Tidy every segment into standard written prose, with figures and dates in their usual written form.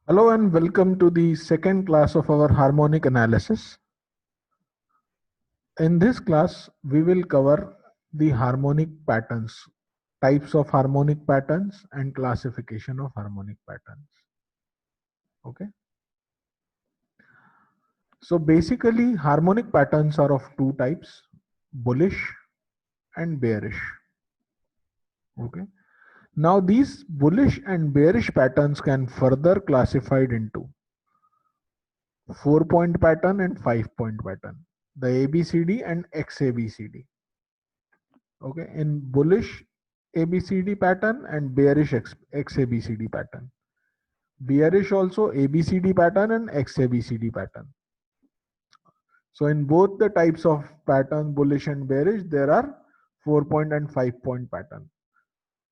Hello and welcome to the second class of our harmonic analysis. In this class, we will cover the harmonic patterns, types of harmonic patterns and classification of harmonic patterns. Okay. So basically harmonic patterns are of two types, bullish and bearish. Okay. Now these bullish and bearish patterns can further classified into 4-point pattern and 5-point pattern, the ABCD and XABCD. Okay, in bullish ABCD pattern and bearish XABCD pattern. Bearish also ABCD pattern and XABCD pattern. So in both the types of pattern, bullish and bearish, there are 4-point and 5-point pattern.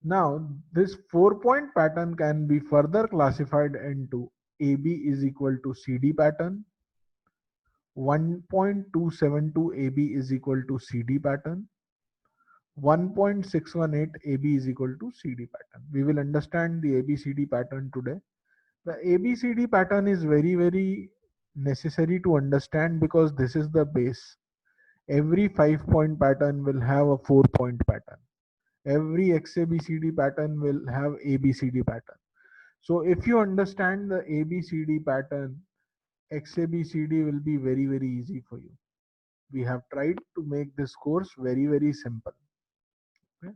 Now this 4-point pattern can be further classified into AB is equal to CD pattern, 1.272 AB is equal to CD pattern, 1.618 AB is equal to CD pattern. We will understand the ABCD pattern today. The ABCD pattern is very necessary to understand because this is the base. Every 5-point pattern will have a 4-point pattern. Every XABCD pattern will have ABCD pattern. So if you understand the ABCD pattern, XABCD will be very easy for you. We have tried to make this course very simple. Okay?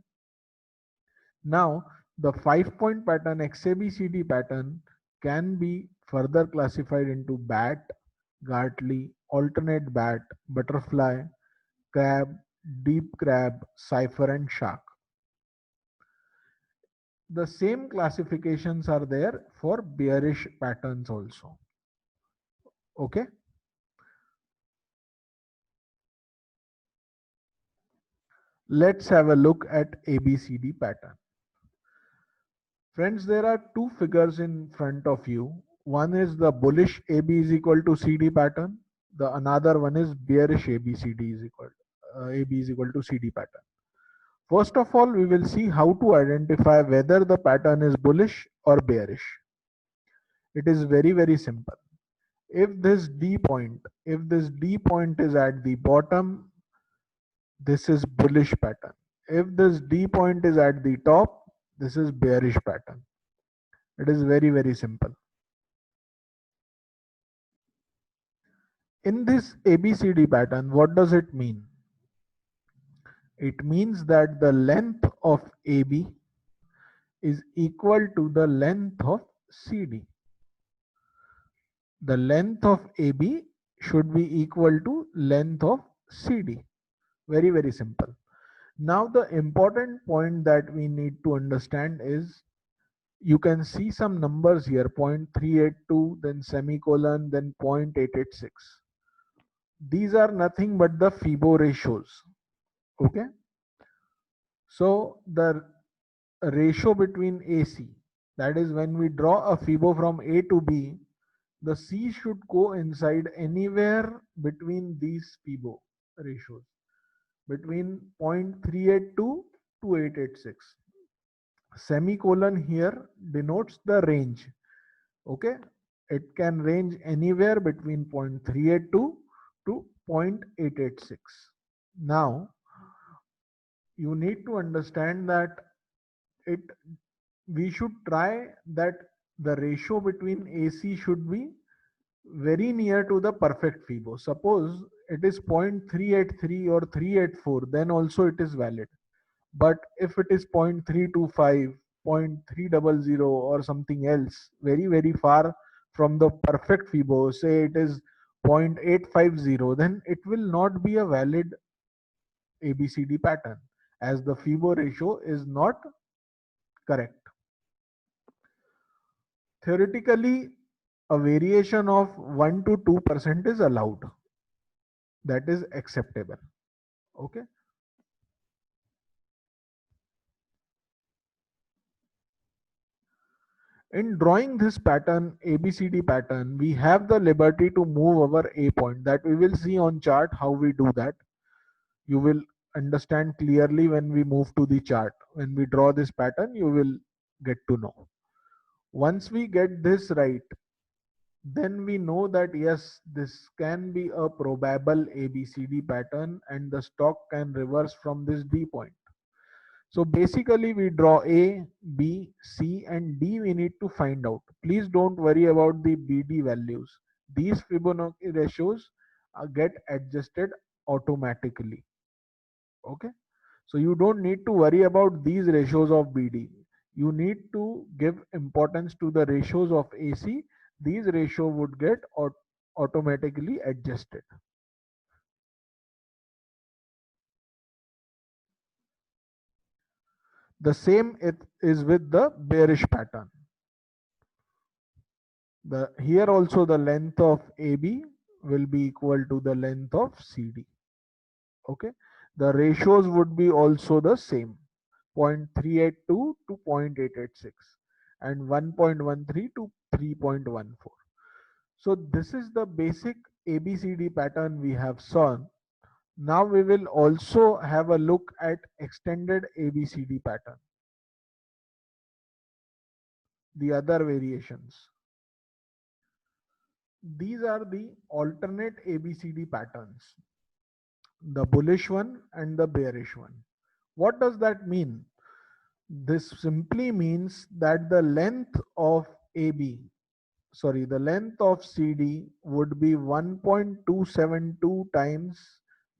Now, the 5-point pattern, XABCD pattern, can be further classified into bat, Gartley, alternate bat, butterfly, crab, deep crab, cipher, and shark. The same classifications are there for bearish patterns also. Okay. Let's have a look at ABCD pattern. Friends, there are two figures in front of you. One is the bullish AB is equal to CD pattern. The another one is bearish ABCD is equal AB is equal to CD pattern. First of all, we will see how to identify whether the pattern is bullish or bearish. It is very simple. If this D point is at the bottom, this is bullish pattern. If this D point is at the top, this is bearish pattern. It is very simple. In this ABCD pattern, what does it mean? It means that the length of AB is equal to the length of CD. The length of AB should be equal to length of CD. Very simple. Now the important point that we need to understand is, you can see some numbers here, 0.382, then semicolon, then 0.886. These are nothing but the FIBO ratios. Okay. So the ratio between AC, that is when we draw a FIBO from A to B, the C should go inside anywhere between these FIBO ratios, between 0.382 to 886. Semicolon here denotes the range. Okay, it can range anywhere between 0.382 to 0.886. Now you need to understand that it we should try that the ratio between AC should be very near to the perfect FIBO. Suppose it is 0.383 or 384, then also it is valid. But if it is 0.325, 0.300 or something else, very far from the perfect FIBO, say it is 0.850, then it will not be a valid ABCD pattern as the FIBO ratio is not correct. Theoretically, a variation of 1 to 2% is allowed. That is acceptable. Okay. In drawing this pattern, ABCD pattern, we have the liberty to move our A point. That we will see on chart how we do that. You will understand clearly when we move to the chart. When we draw this pattern, you will get to know. Once we get this right, then we know that yes, this can be a probable ABCD pattern and the stock can reverse from this D point. So basically we draw A, B, C and D we need to find out. Please don't worry about the BD values. These Fibonacci ratios get adjusted automatically. Okay. So you don't need to worry about these ratios of BD. You need to give importance to the ratios of AC. These ratio would get automatically adjusted. The same it is with the bearish pattern. Here also the length of AB will be equal to the length of CD. Okay. The ratios would be also the same, 0.382 to 0.886 and 1.13 to 3.14. So this is the basic ABCD pattern we have shown. Now we will also have a look at extended ABCD pattern, the other variations. These are the alternate ABCD patterns, the bullish one and the bearish one. What does that mean? This simply means that the length of the length of CD would be 1.272 times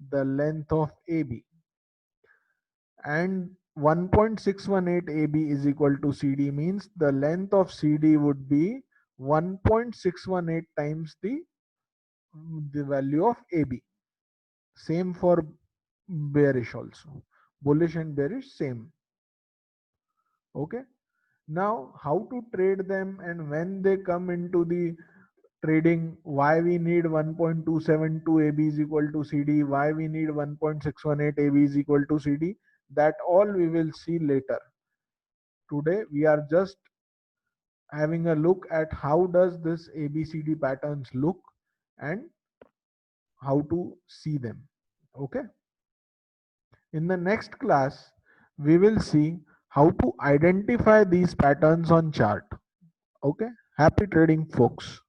the length of AB, and 1.618 AB is equal to CD means the length of CD would be 1.618 times the value of AB. Same for bearish also. Bullish and bearish same. Okay. Now how to trade them and when they come into the trading, why we need 1.272 AB is equal to CD, why we need 1.618 AB is equal to CD, that all we will see later. Today we are just having a look at how does this ABCD patterns look and how to see them. Okay. In the next class, we will see how to identify these patterns on chart. Okay. Happy trading, folks.